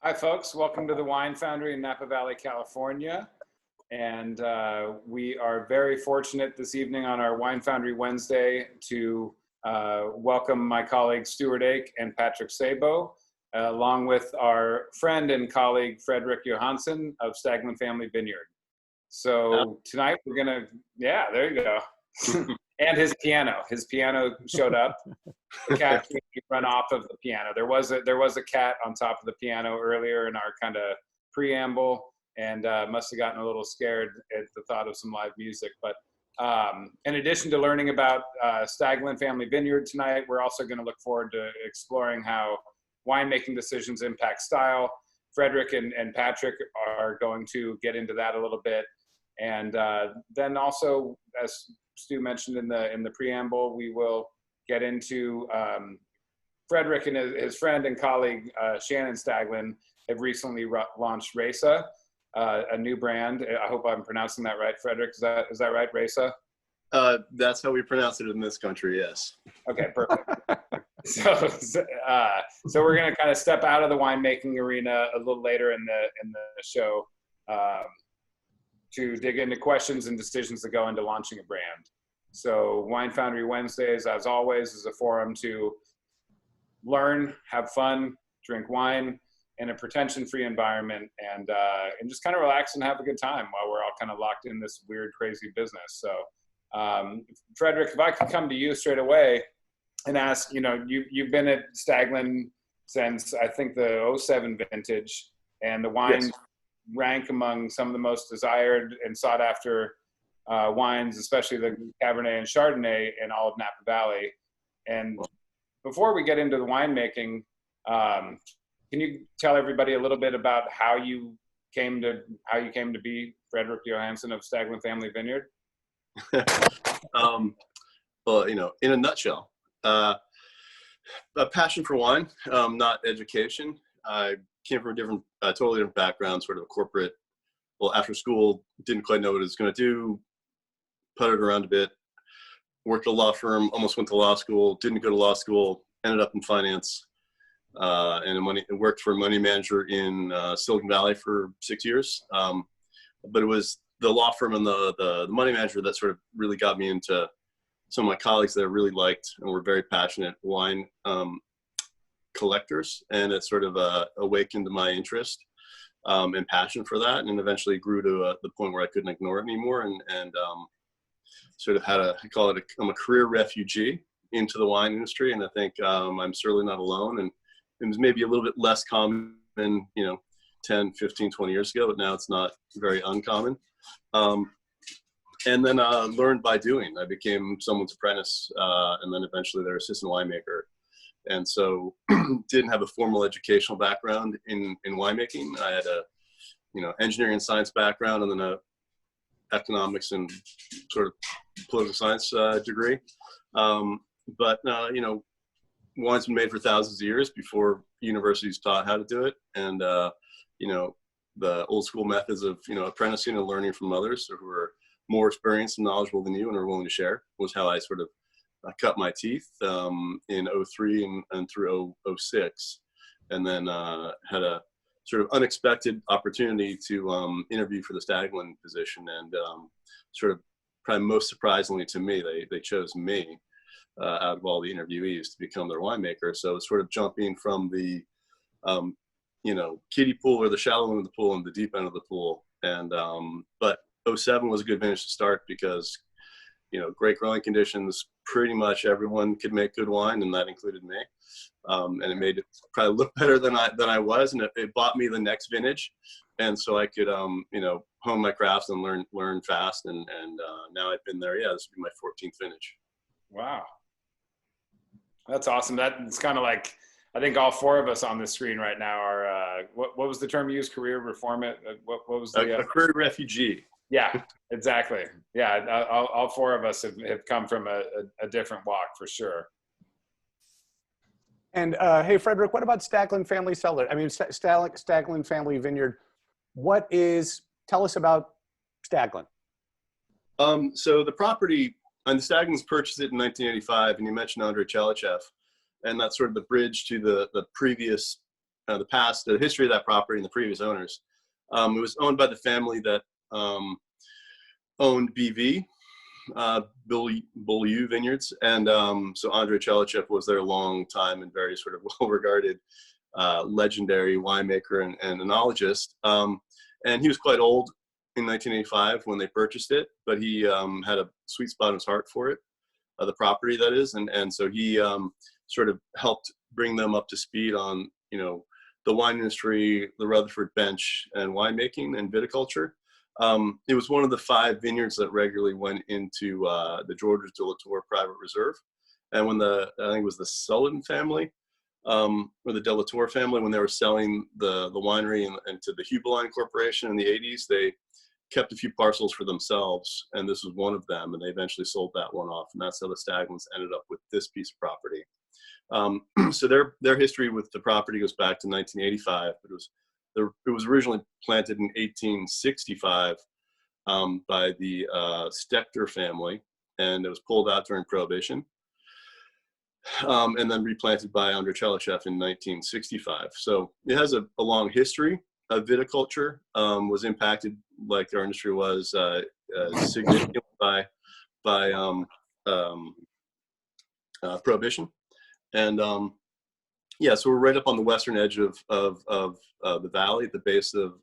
Hi, folks. Welcome to the Wine Foundry in Napa Valley, California. And we are very fortunate this evening on our Wine Foundry Wednesday to welcome my colleagues Stuart Ake and Patrick Sabo, along with our friend and colleague Fredrik Johansson of Staglin Family Vineyard. So tonight we're gonna, yeah, there you go. And his piano showed up. The cat came to run off of the piano. There was a cat on top of the piano earlier in our kind of preamble, and must have gotten a little scared at the thought of some live music. But in addition to learning about Staglin Family Vineyard tonight, we're also going to look forward to exploring how winemaking decisions impact style. Fredrik and Patrick are going to get into that a little bit, and then also, as Stu mentioned in the preamble, we will get into Fredrik and his friend and colleague Shannon Staglin have recently launched Resa, a new brand. I hope I'm pronouncing that right, Fredrik. Is that right, Resa? That's how we pronounce it in this country. Yes. Okay, perfect. So we're going to kind of step out of the winemaking arena a little later in the show to dig into questions and decisions that go into launching a brand. So Wine Foundry Wednesdays, as always, is a forum to learn, have fun, drink wine in a pretension-free environment, and just kind of relax and have a good time while we're all kind of locked in this weird, crazy business. So Fredrik, if I could come to you straight away and ask, you've been at Staglin since I think the 07 vintage, and the wines Yes. rank among some of the most desired and sought after wines, especially the Cabernet and Chardonnay in all of Napa Valley. And before we get into the winemaking, can you tell everybody a little bit about how you came to be Fredrik Johansson of Staglin Family Vineyard? Well, in a nutshell, a passion for wine, not education. I came from a different, totally different background, sort of a corporate. Well, after school, didn't quite know what I was going to do. Puttered around a bit. Worked at a law firm. Almost went to law school. Didn't go to law school. Ended up in finance, and worked for a money manager in Silicon Valley for 6 years. But it was the law firm and the money manager that sort of really got me into some of my colleagues that I really liked and were very passionate wine collectors, and it sort of awakened my interest and passion for that, and eventually grew to the point where I couldn't ignore it anymore, and sort of I'm a career refugee into the wine industry, and I think I'm certainly not alone, and it was maybe a little bit less common 10, 15, 20 years ago, but now it's not very uncommon. And then learned by doing. I became someone's apprentice, and then eventually their assistant winemaker. And so didn't have a formal educational background in winemaking. I had a engineering and science background, and then a economics and sort of political science degree. But wine's been made for thousands of years before universities taught how to do it. And the old school methods of apprenticing and learning from others who are more experienced and knowledgeable than you and are willing to share was how I sort of cut my teeth in 03 and through 06, and then had a sort of unexpected opportunity to interview for the Staglin position, and sort of probably most surprisingly to me, they chose me out of all the interviewees to become their winemaker. So it's sort of jumping from the kiddie pool, or the shallow end of the pool, and the deep end of the pool. And but 07 was a good vintage to start because great growing conditions. Pretty much everyone could make good wine, and that included me. And it made it probably look better than I was, and it bought me the next vintage, and so I could hone my crafts and learn fast. And now I've been there. Yeah, this will be my 14th vintage. Wow, that's awesome. That's kind of like, I think all four of us on the screen right now are what was the term you used? Career reformant? What was the a career refugee? Yeah, exactly. Yeah, all four of us have come from a different walk for sure. And hey, Fredrik, what about Staglin Family Cellar? I mean, Staglin Family Vineyard. Tell us about Staglin. So the property, and the Staglins purchased it in 1985, and you mentioned Andrei Chalichev, and that's sort of the bridge to the previous the history of that property and the previous owners. It was owned by the family that owned BV, Beaulieu Vineyards, and so Andrei Chelichev was there a long time and very sort of well-regarded, legendary winemaker and enologist. And he was quite old in 1985 when they purchased it, but he had a sweet spot in his heart for it, the property that is, and so he sort of helped bring them up to speed on, the wine industry, the Rutherford bench, and winemaking and viticulture. It was one of the 5 vineyards that regularly went into the Georges de la Tour private reserve. And when I think it was the Sullivan family, or the de la Tour family, when they were selling the winery and to the Hubeline Corporation in the 80s, they kept a few parcels for themselves, and this was one of them, and they eventually sold that one off, and that's how the Staglins ended up with this piece of property. So their history with the property goes back to 1985, but it was originally planted in 1865 by the Stechter family, and it was pulled out during Prohibition, and then replanted by Andrei Chelichev in 1965. So it has a long history of viticulture. Was impacted, like our industry was, significantly by Prohibition. And yeah, so we're right up on the western edge of the valley, at the base of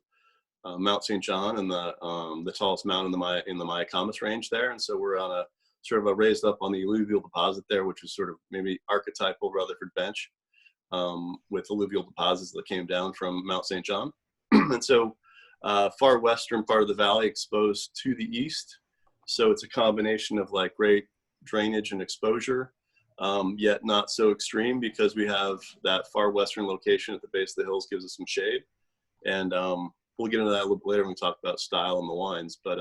Mount St. John, and the tallest mountain in the Mayacamas range there. And so we're on a sort of raised up on the alluvial deposit there, which is sort of maybe archetypal Rutherford bench, with alluvial deposits that came down from Mount St. John. And so far western part of the valley exposed to the east. So it's a combination of like great drainage and exposure, yet not so extreme, because we have that far western location at the base of the hills gives us some shade. And we'll get into that a little bit later when we talk about style and the wines. But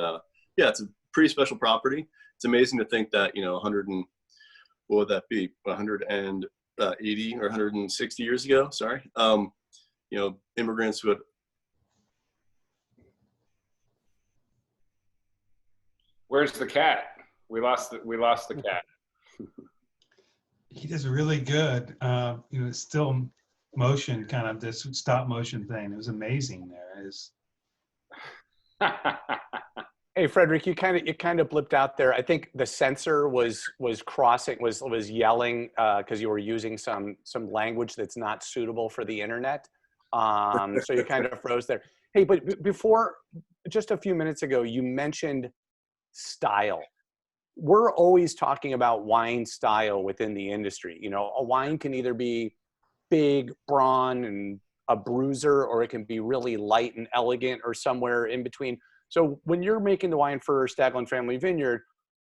yeah, it's a pretty special property. It's amazing to think that, 100 and, what would that be? 180 or 160 years ago, sorry. Immigrants who had. Where's the cat? We lost the cat. He does really good. Still motion, kind of this stop motion thing. It was amazing there. Hey, Fredrik, you kind of blipped out there. I think the censor was yelling because you were using some language that's not suitable for the internet. So you kind of froze there. Hey, but before, just a few minutes ago, you mentioned style. We're always talking about wine style within the industry. A wine can either be big, brawn, and a bruiser, or it can be really light and elegant, or somewhere in between. So when you're making the wine for Staglin Family Vineyard,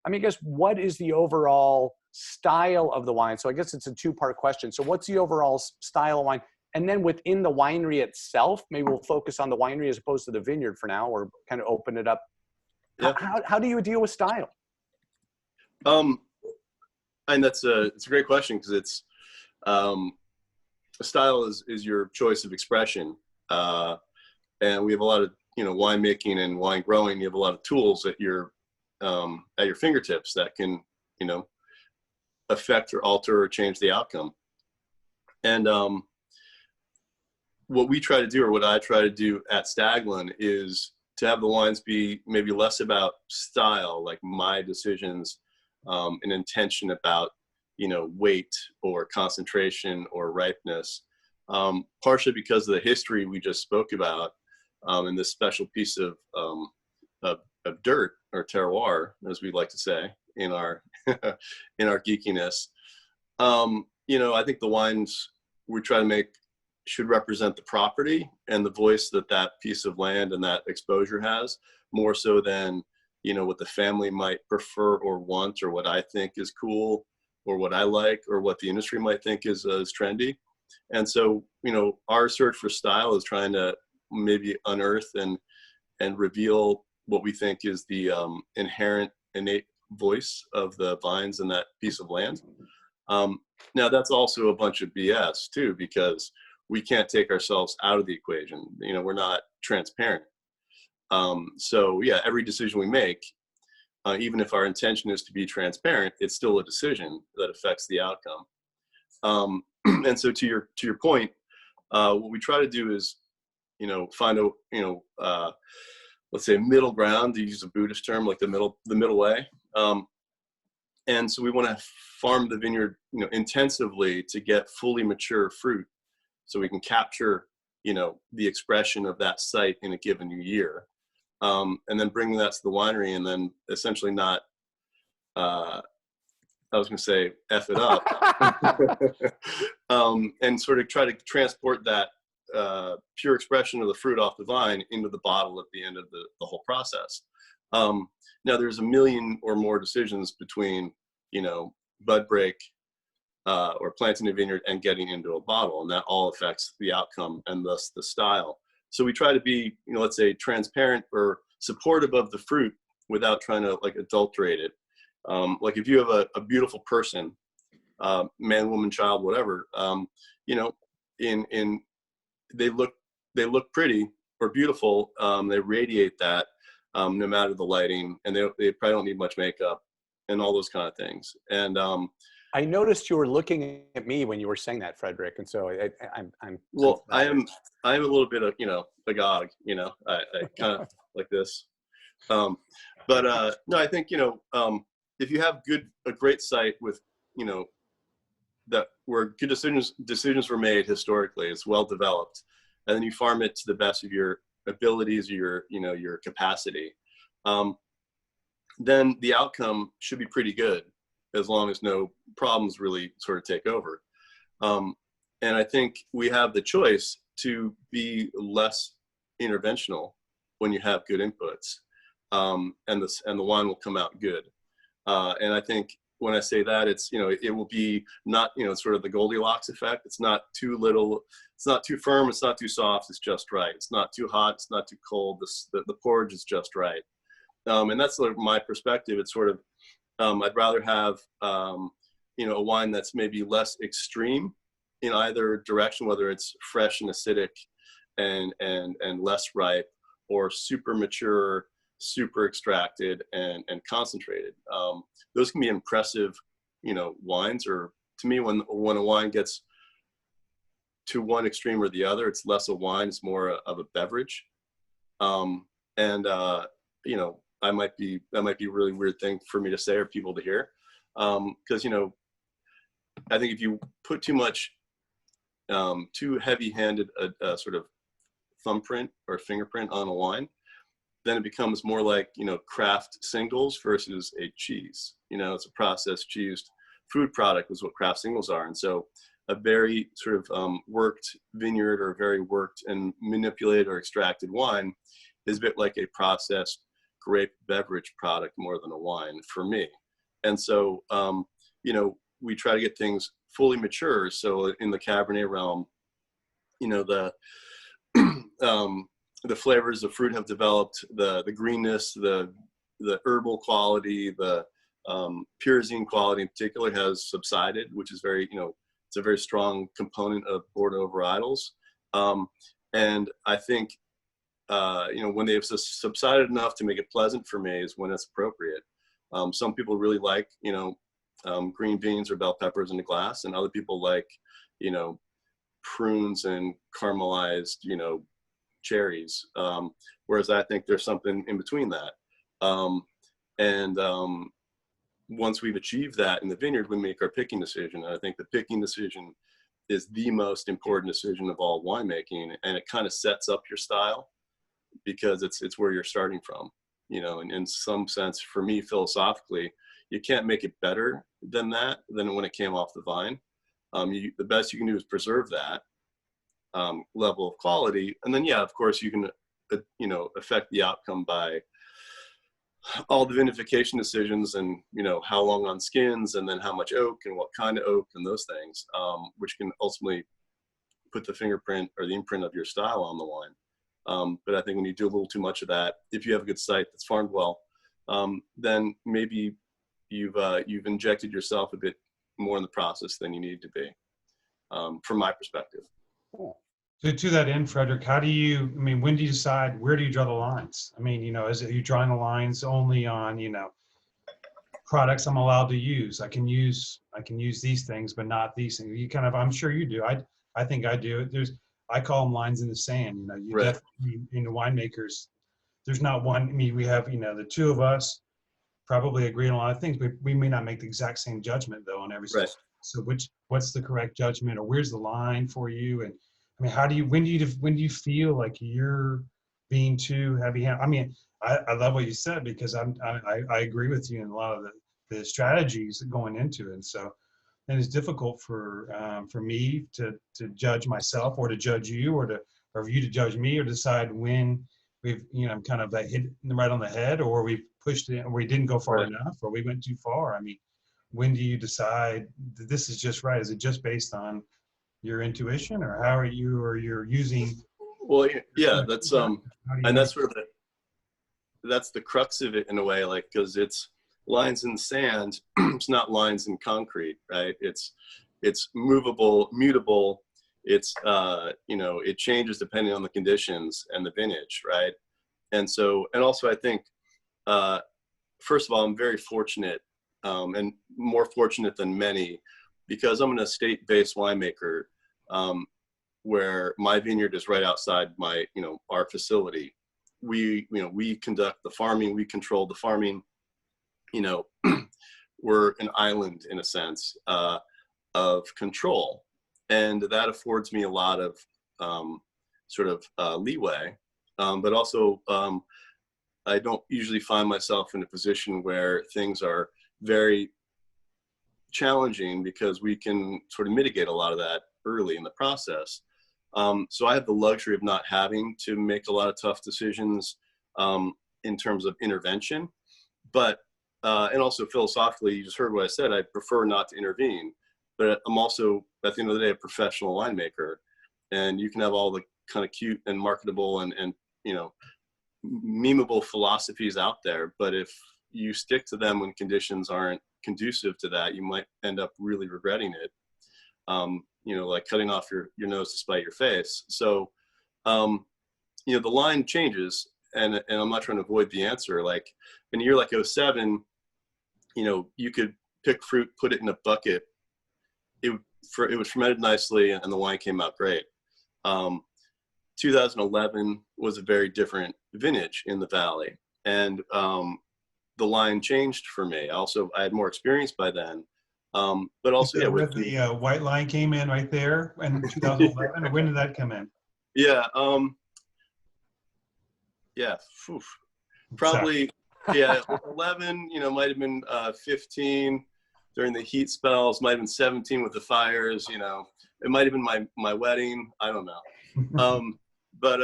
I guess what is the overall style of the wine? So I guess it's a 2-part question. So what's the overall style of wine? And then within the winery itself, maybe we'll focus on the winery as opposed to the vineyard for now, or kind of open it up. Yeah. How do you deal with style? And it's a great question, because it's style is your choice of expression, and we have a lot of winemaking and wine growing. You have a lot of tools at your fingertips that can affect or alter or change the outcome. And what we try to do, or what I try to do at Staglin, is to have the wines be maybe less about style, like my decisions, an intention about weight or concentration or ripeness, partially because of the history we just spoke about, and this special piece of dirt, or terroir, as we like to say in our in our geekiness. I think the wines we try to make should represent the property and the voice that piece of land and that exposure has, more so than what the family might prefer or want, or what I think is cool, or what I like, or what the industry might think is trendy. And so, our search for style is trying to maybe unearth and reveal what we think is the innate voice of the vines and that piece of land. Now, that's also a bunch of BS too, because we can't take ourselves out of the equation. We're not transparent. So yeah, every decision we make, even if our intention is to be transparent, it's still a decision that affects the outcome. And so to your point, What we try to do is, find a, let's say middle ground, to use a Buddhist term, like the middle way. And so we want to farm the vineyard, intensively to get fully mature fruit, so we can capture, the expression of that site in a given year, and then bring that to the winery, and then essentially not, I was going to say F it up, and sort of try to transport that pure expression of the fruit off the vine into the bottle at the end of the whole process. Now there's a million or more decisions between, bud break, or planting a vineyard and getting into a bottle, and that all affects the outcome and thus the style. So we try to be, let's say, transparent or supportive of the fruit without trying to like adulterate it. Like if you have a beautiful person, man, woman, child, whatever, they look pretty or beautiful. They radiate that, no matter the lighting, and they probably don't need much makeup and all those kind of things. And I noticed you were looking at me when you were saying that, Fredrik, and so I'm well, I am a little bit of, agog, I kind of like this. No, I think, if you have a great site with, that where good decisions were made historically, it's well developed, and then you farm it to the best of your abilities, your capacity, then the outcome should be pretty good, as long as no problems really sort of take over. And I think we have the choice to be less interventional when you have good inputs, and the wine will come out good. And I think when I say that, it's, it will be not, sort of the Goldilocks effect. It's not too little, it's not too firm, it's not too soft, it's just right. It's not too hot, it's not too cold, the porridge is just right. And that's sort of my perspective. It's sort of, I'd rather have, a wine that's maybe less extreme in either direction, whether it's fresh and acidic and less ripe, or super mature, super extracted and concentrated. Those can be impressive, wines. Or to me, when a wine gets to one extreme or the other, it's less a wine, it's more of a beverage. That might be a really weird thing for me to say or people to hear, because I think if you put too much, too heavy-handed sort of thumbprint or fingerprint on a wine, then it becomes more like, craft singles versus a cheese. It's a processed cheesed food product is what craft singles are. And so a very sort of worked vineyard, or a very worked and manipulated or extracted wine, is a bit like a processed grape beverage product more than a wine for me. And so, we try to get things fully mature. So in the Cabernet realm, the flavors of fruit have developed, the greenness, the herbal quality, the pyrazine quality in particular has subsided, which is very, it's a very strong component of Bordeaux varietals. And I think, when they've subsided enough to make it pleasant for me is when it's appropriate. Some people really like, green beans or bell peppers in a glass, and other people like, prunes and caramelized, cherries. Whereas I think there's something in between that. Once we've achieved that in the vineyard, we make our picking decision. And I think the picking decision is the most important decision of all winemaking, and it kind of sets up your style, because it's where you're starting from, and in some sense, for me, philosophically, you can't make it better than when it came off the vine. The best you can do is preserve that level of quality, and then, yeah, of course, you can, affect the outcome by all the vinification decisions, and how long on skins, and then how much oak and what kind of oak, and those things, which can ultimately put the fingerprint or the imprint of your style on the wine. But I think when you do a little too much of that, if you have a good site that's farmed well, then maybe you've injected yourself a bit more in the process than you need to be, from my perspective. Cool. So to that end, Fredrik, when do you decide, where do you draw the lines? Are you drawing the lines only on, products I'm allowed to use? I can use these things, but not these things. I'm sure you do. I think I do. I call them lines in the sand. You know, you Right. definitely, you know, winemakers, there's not one. I mean, we have, you know, the two of us probably agree on a lot of things. We may not make the exact same judgment though on every Right. situation. So what's the correct judgment, or where's the line for you? And I mean, when do you feel like you're being too heavy handed? I mean, I love what you said, because I agree with you in a lot of the strategies going into it. And so, and it's difficult for me to judge myself, or to judge you, or for you to judge me, or decide when we've, you know, kind of hit right on the head, or we pushed it, or we didn't go far Right. enough, or we went too far. I mean, when do you decide that this is just right? Is it just based on your intuition, or how are you, or you're using? Well, yeah, that's How do you and make? that's sort of that's the crux of it in a way, like, because it's lines in sand. It's not lines in concrete, right? It's movable, mutable. It's you know, it changes depending on the conditions and the vintage, right? And so, and also I think first of all, I'm very fortunate, and more fortunate than many, because I'm an estate-based winemaker, where my vineyard is right outside my, you know, our facility. We conduct the farming, we control the farming, you know. We're an island in a sense of control, and that affords me a lot of sort of leeway, but also I don't usually find myself in a position where things are very challenging, because we can sort of mitigate a lot of that early in the process. So I have the luxury of not having to make a lot of tough decisions in terms of intervention. But, and also philosophically, you just heard what I said, I prefer not to intervene. But I'm also, at the end of the day, a professional winemaker. And you can have all the kind of cute and marketable and you know, memeable philosophies out there. But if you stick to them when conditions aren't conducive to that, you might end up really regretting it. You know, like cutting off your nose to spite your face. So, you know, the line changes, and I'm not trying to avoid the answer. Like in a year like 07, you know, you could pick fruit, put it in a bucket. It would fermented nicely, and the wine came out great. 2011 was a very different vintage in the valley, and the line changed for me. Also, I had more experience by then. But also, yeah, with the white line came in right there in 2011, or when did that come in? Yeah, yeah, probably, yeah, 11, you know, might have been 15 during the heat spells, might have been 17 with the fires, you know, it might have been my wedding, I don't know. But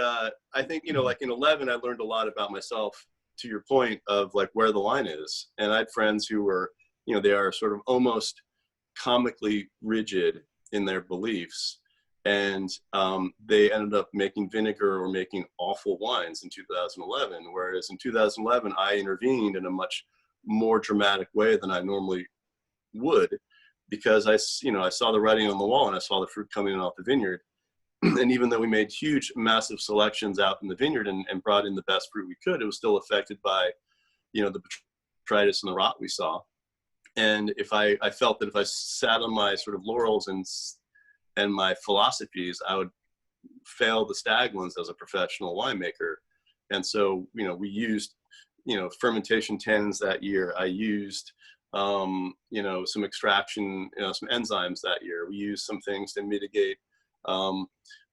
I think, you know, like in 11, I learned a lot about myself, to your point of like where the line is. And I had friends who were, you know, they are sort of almost comically rigid in their beliefs. And they ended up making vinegar or making awful wines in 2011. Whereas in 2011, I intervened in a much more dramatic way than I normally would, because I saw the writing on the wall, and I saw the fruit coming in off the vineyard. And even though we made huge, massive selections out in the vineyard and brought in the best fruit we could, it was still affected by, you know, the botrytis and the rot we saw. And if I felt that if I sat on my sort of laurels and my philosophies, I would fail the Staglins as a professional winemaker. And so, you know, we used, you know, fermentation tannins that year. I used, you know, some extraction, you know, some enzymes that year. We used some things to mitigate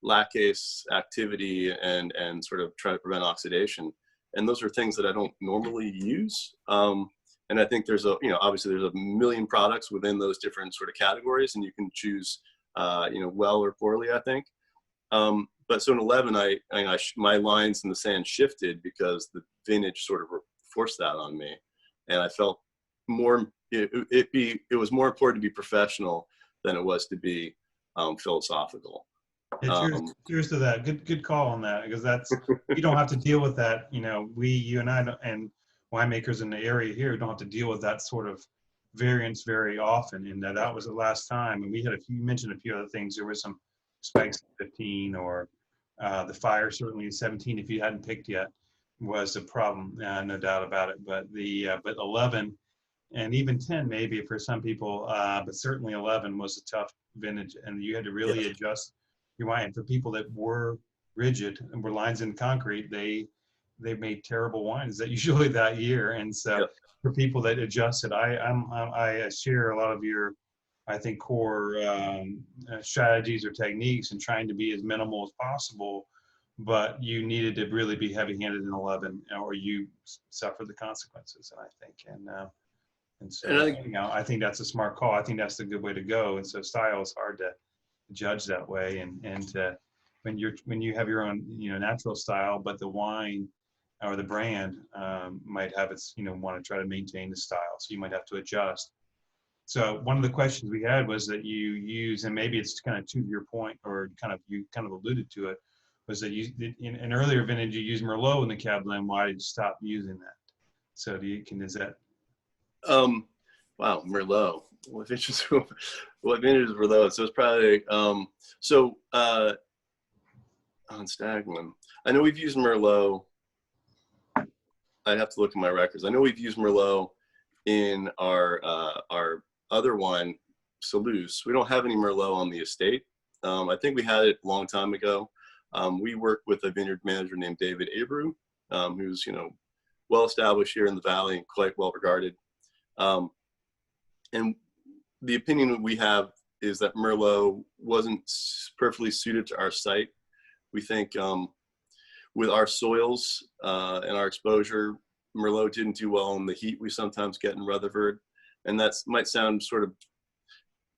lactase activity and sort of try to prevent oxidation. And those are things that I don't normally use. And I think there's you know, obviously there's a million products within those different sort of categories, and you can choose, you know, well or poorly, I think. But so in 11, my lines in the sand shifted because the vintage sort of forced that on me. And I felt more, it was more important to be professional than it was to be philosophical. Cheers to that. Good call on that, because that's, you don't have to deal with that. You know, you and I and winemakers in the area here don't have to deal with that sort of variance very often. And that was the last time. And we had you mentioned a few other things. There was some spikes in 15, or the fire certainly in 17, if you hadn't picked yet, was a problem. No doubt about it. But but 11 and even 10 maybe for some people, but certainly 11 was a tough vintage, and you had to really adjust your wine. And for people that were rigid and were lines in concrete, they made terrible wines that usually that year. And so Yep. for people that adjusted, I share a lot of your, I think, core strategies or techniques and trying to be as minimal as possible, but you needed to really be heavy-handed in 11 or you suffered the consequences, I think. And so, And I think, I think that's a smart call. I think that's the good way to go. And so style is hard to judge that way. And when you have your own, natural style, but the wine or the brand might have its, want to try to maintain the style. So you might have to adjust. So one of the questions we had was that you use, and maybe it's kind of to your point, or you kind of alluded to it, was that you in an earlier vintage you used Merlot in the Cab Blend. Why did you stop using that? So is that? wow, Merlot. What vintage is Merlot? So it's probably on Staglin. I know we've used Merlot. I'd have to look at my records. I know we've used Merlot in our other wine, Salus. We don't have any Merlot on the estate. I think we had it a long time ago. We work with a vineyard manager named David Abreu, who's well established here in the valley and quite well regarded. And the opinion that we have is that Merlot wasn't perfectly suited to our site. We think with our soils and our exposure, Merlot didn't do well in the heat we sometimes get in Rutherford. And that might sound sort of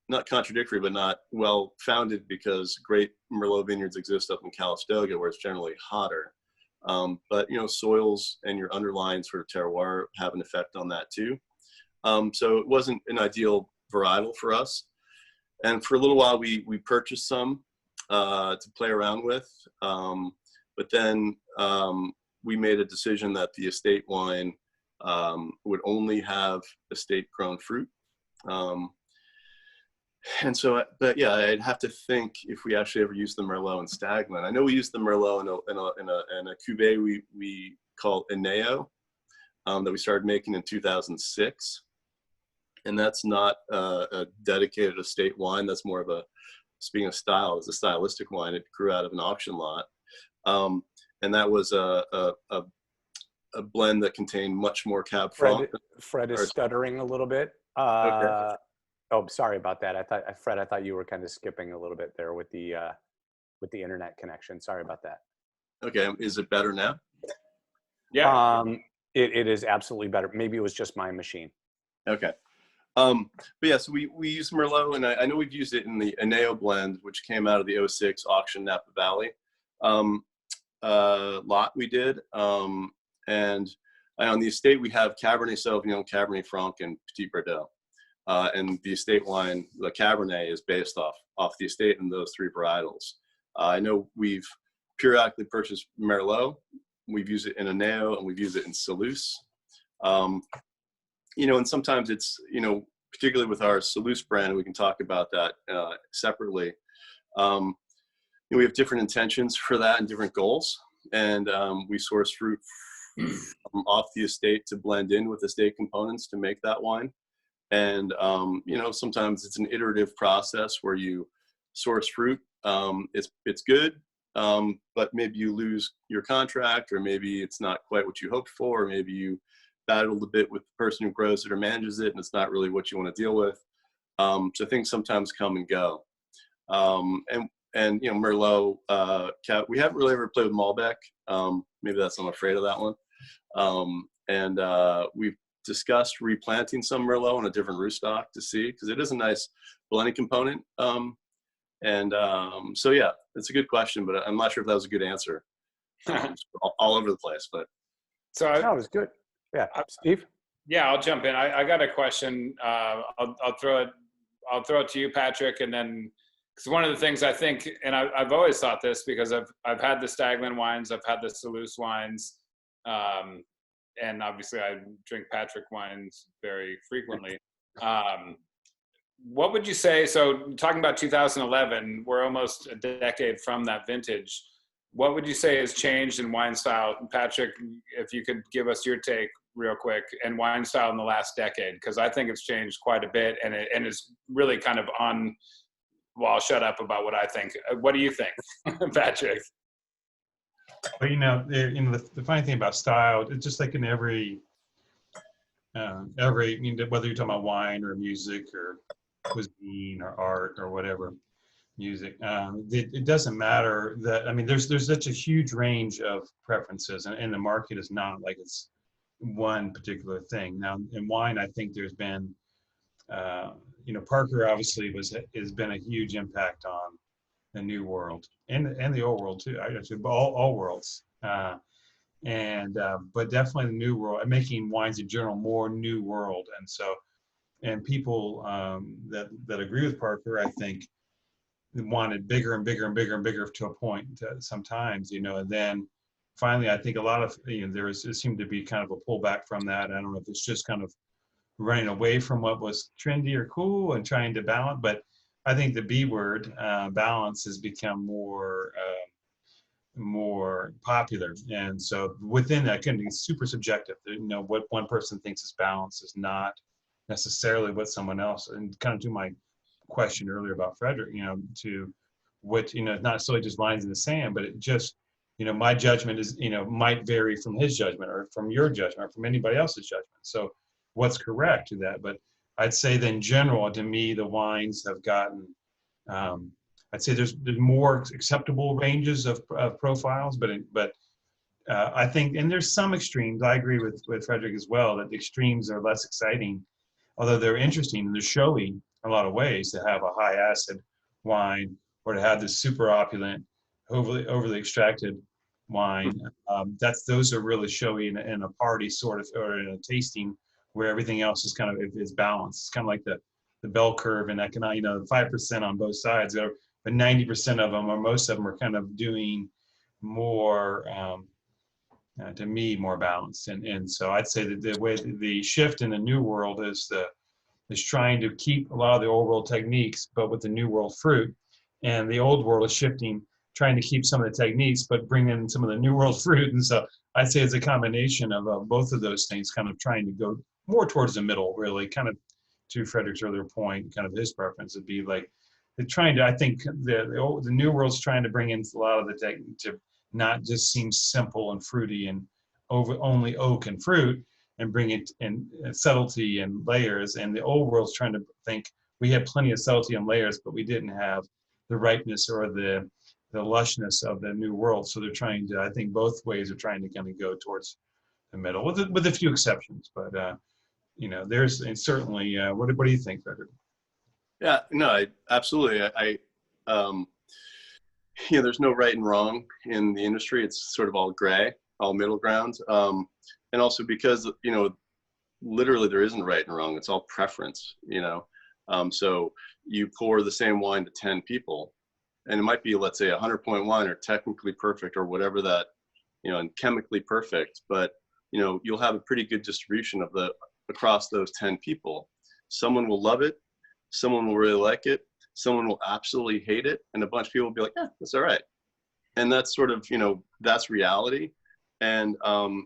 not contradictory, but not well founded, because great Merlot vineyards exist up in Calistoga where it's generally hotter. But soils and your underlying sort of terroir have an effect on that too. So it wasn't an ideal varietal for us. And for a little while, we purchased some to play around with. But then we made a decision that the estate wine would only have estate grown fruit. And so, but yeah, I'd have to think if we actually ever used the Merlot in Staglin. I know we used the Merlot in a cuvee we call Eneo that we started making in 2006. And that's not a dedicated estate wine. That's more of a, speaking of style, it's a stylistic wine. It grew out of an auction lot. And that was a blend that contained much more Cab Franc. Fred is stuttering a little bit. Okay. Oh, sorry about that. I thought you were kind of skipping a little bit there with the internet connection. Sorry about that. Okay, is it better now? Yeah. It is absolutely better. Maybe it was just my machine. Okay. But yeah, so we use Merlot, and I know we've used it in the Eneo blend, which came out of the 06 auction Napa Valley lot we did. And on the estate, we have Cabernet Sauvignon, Cabernet Franc, and Petit Verdot. And the estate wine, the Cabernet, is based off the estate and those three varietals. I know we've periodically purchased Merlot. We've used it in Eneo, and we've used it in Salus. And sometimes it's, particularly with our Salus brand, we can talk about that separately. We have different intentions for that and different goals. And we source fruit from off the estate to blend in with estate components to make that wine. And, sometimes it's an iterative process where you source fruit. It's good, but maybe you lose your contract, or maybe it's not quite what you hoped for, or maybe you battled a bit with the person who grows it or manages it, and it's not really what you want to deal with. So things sometimes come and go. And Merlot, we haven't really ever played with Malbec. Maybe that's, I'm afraid of that one. And we've discussed replanting some Merlot on a different rootstock to see, because it is a nice blending component. So yeah, it's a good question, but I'm not sure if that was a good answer. All over the place, but. So No, it was good. Yeah, Steve. Yeah, I'll jump in. I got a question. I'll throw it to you, Patrick, and then, because one of the things I think, and I've always thought this, because I've had the Staglin wines, I've had the Salus wines, and obviously I drink Patrick wines very frequently. What would you say? So talking about 2011, we're almost a decade from that vintage. What would you say has changed in wine style? Patrick, if you could give us your take real quick, and wine style in the last decade, because I think it's changed quite a bit, and it's really kind of on well, I'll shut up about what I think. What do you think, Patrick? But the funny thing about style, it's just like in every whether you're talking about wine or music or cuisine or art or whatever, music, it doesn't matter that, there's such a huge range of preferences, and the market is not like it's one particular thing. Now in wine, I think there's been, Parker obviously has been a huge impact on the new world and the old world too. Actually, all worlds. But definitely the new world, and making wines in general more new world. And people that agree with Parker, I think, wanted bigger and bigger and bigger and bigger to a point sometimes, and then finally, I think a lot of, there seemed to be kind of a pullback from that. I don't know if it's just kind of running away from what was trendy or cool and trying to balance, but I think the B word, balance, has become more popular. And so within that, can be super subjective. What one person thinks is balance is not necessarily what someone else, and kind of to my question earlier about Fredrik, to what, not necessarily just lines in the sand, but it just, my judgment is, might vary from his judgment or from your judgment or from anybody else's judgment. So what's correct to that? But I'd say that in general, to me, the wines have gotten, I'd say there's more acceptable ranges of profiles, but I think, and there's some extremes. I agree with Fredrik as well, that the extremes are less exciting, although they're interesting and they're showy in a lot of ways, to have a high acid wine or to have this super opulent, overly extracted wine. Those are really showy in a party sort of, or in a tasting where everything else is kind of is balanced. It's kind of like the bell curve, and that can, 5% on both sides, but 90% of them, or most of them, are kind of doing more, to me, more balanced. And so I'd say that the way the shift in the new world is trying to keep a lot of the old world techniques, but with the new world fruit. And the old world is shifting, trying to keep some of the techniques, but bring in some of the new world fruit. And so I'd say it's a combination of both of those things, kind of trying to go more towards the middle, really, kind of to Fredrik's earlier point, kind of his preference would be like, they're trying to, I think the new world's trying to bring in a lot of the tech to not just seem simple and fruity and only oak and fruit, and bring it in subtlety and layers. And the old world's trying to think we had plenty of subtlety and layers, but we didn't have the ripeness or the lushness of the new world. So they're trying to, I think both ways are trying to kind of go towards the middle, with a few exceptions. But there's, and certainly, what do you think, Fredrik? Yeah, no, absolutely. There's no right and wrong in the industry. It's sort of all gray, all middle ground. And also because, literally there isn't right and wrong. It's all preference, So you pour the same wine to 10 people, and it might be, let's say, 100-point wine, or technically perfect, or whatever that, and chemically perfect, but, you'll have a pretty good distribution across those 10 people. Someone will love it. Someone will really like it. Someone will absolutely hate it. And a bunch of people will be like, yeah, that's all right. And that's sort of, that's reality. And the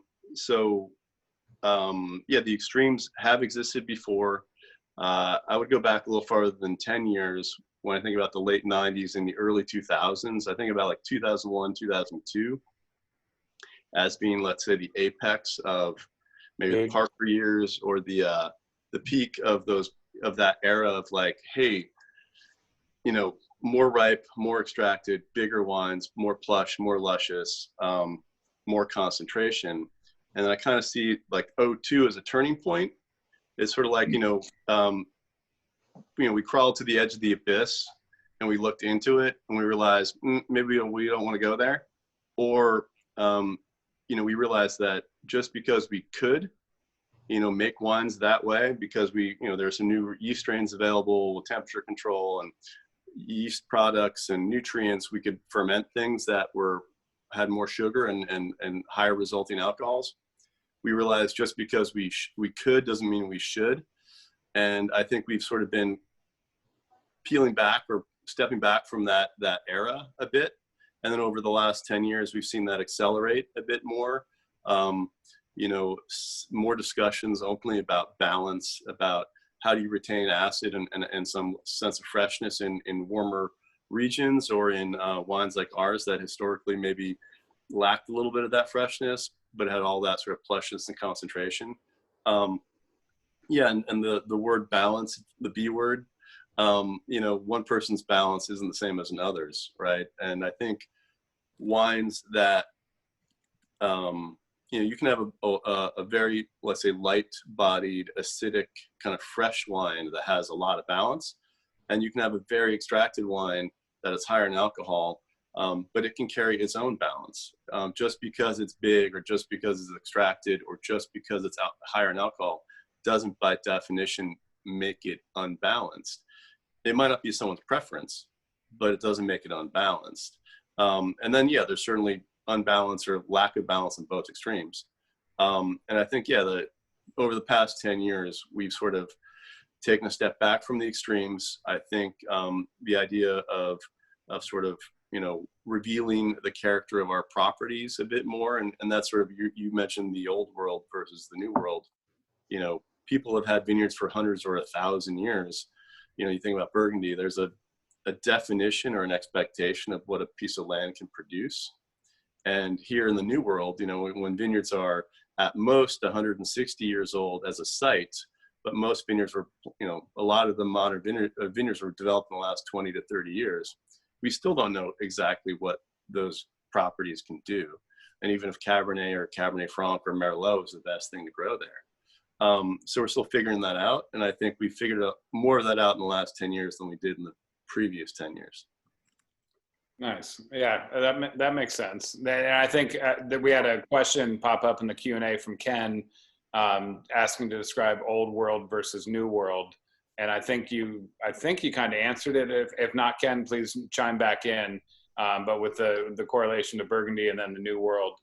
extremes have existed before. I would go back a little farther than 10 years when I think about the late 90s and the early 2000s. I think about like 2001, 2002 as being, let's say, the apex of maybe the Parker years, or the peak of that era of like, hey, more ripe, more extracted, bigger wines, more plush, more luscious, more concentration. And then I kind of see like 02 as a turning point. It's sort of like, we crawled to the edge of the abyss and we looked into it and we realized maybe we don't want to go there. Or, we realized that just because we could, make wines that way, because there's some new yeast strains available with temperature control and yeast products and nutrients, we could ferment things that had more sugar and higher resulting alcohols. We realized just because we could doesn't mean we should. And I think we've sort of been peeling back or stepping back from that era a bit. And then over the last 10 years, we've seen that accelerate a bit more. More discussions openly about balance, about how do you retain acid and some sense of freshness in warmer regions, or in wines like ours that historically maybe lacked a little bit of that freshness, but had all that sort of plushness and concentration. Yeah, and the word balance, the B word, you know, one person's balance isn't the same as another's, right? And I think wines that, you know, you can have a very, let's say, light-bodied, acidic, kind of fresh wine that has a lot of balance, and you can have a very extracted wine that is higher in alcohol, but it can carry its own balance. Just because it's big, or just because it's extracted, or just because it's higher in alcohol, doesn't by definition make it unbalanced. It might not be someone's preference, but it doesn't make it unbalanced. And then, yeah, there's certainly unbalance or lack of balance in both extremes. And I think, yeah, over the past 10 years, we've sort of taken a step back from the extremes. I think the idea of sort of, you know, revealing the character of our properties a bit more, and that's sort of, you mentioned the old world versus the new world. You know, people have had vineyards for hundreds or 1,000 years. You know, you think about Burgundy, there's a definition or an expectation of what a piece of land can produce. And here in the new world, you know, when vineyards are at most 160 years old as a site, but most vineyards were, you know, a lot of the modern vineyards were developed in the last 20 to 30 years. We still don't know exactly what those properties can do. And even if Cabernet or Cabernet Franc or Merlot is the best thing to grow there. So we're still figuring that out. And I think we figured out more of that out in the last 10 years than we did in the previous 10 years. Nice. Yeah, that makes sense. And I think that we had a question pop up in the Q&A from Ken asking to describe old world versus new world. And I think you kind of answered it. If not, Ken, please chime back in. But with the correlation to Burgundy and then the new world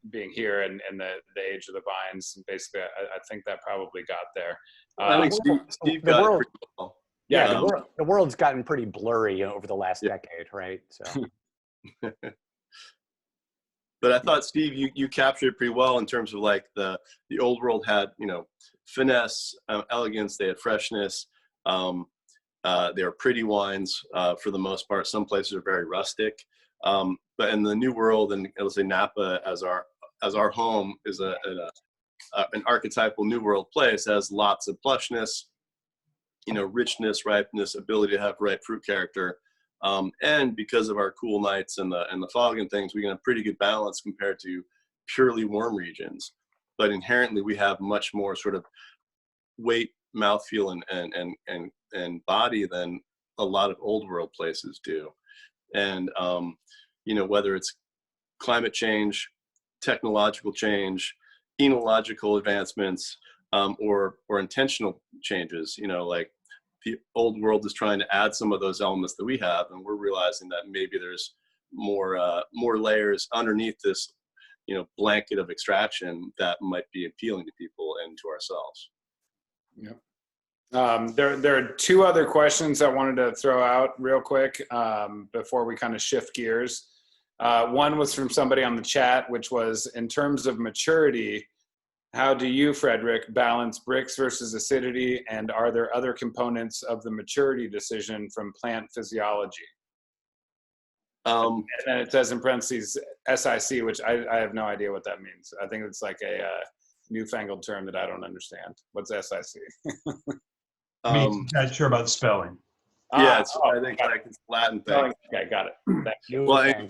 being here and the age of the vines, basically, I think that probably got there. I think Steve got it pretty well. Yeah, the world's gotten pretty blurry over the last decade, right? So. But I thought, Steve, you captured it pretty well in terms of like the old world had, you know, finesse, elegance, they had freshness. They were pretty wines for the most part. Some places are very rustic. But in the new world, and let's say Napa as our home is an archetypal new world place, has lots of plushness, you know, richness, ripeness, ability to have ripe fruit character. And because of our cool nights and the fog and things, we get a pretty good balance compared to purely warm regions. But inherently, we have much more sort of weight, mouthfeel, and body than a lot of old world places do. And you know, whether it's climate change, technological change, enological advancements, or intentional changes, you know, like the old world is trying to add some of those elements that we have, and we're realizing that maybe there's more layers underneath this, you know, blanket of extraction that might be appealing to people and to ourselves. Yep. There are two other questions I wanted to throw out real quick before we kind of shift gears. One was from somebody on the chat, which was, in terms of maturity, how do you, Fredrik, balance bricks versus acidity, and are there other components of the maturity decision from plant physiology? And then it says in parentheses SIC, which I have no idea what that means. I think it's like a newfangled term that I don't understand. What's SIC? I'm not sure about the spelling. Yeah, I think like it's a Latin thing. Okay, got it. Thank you. Well, I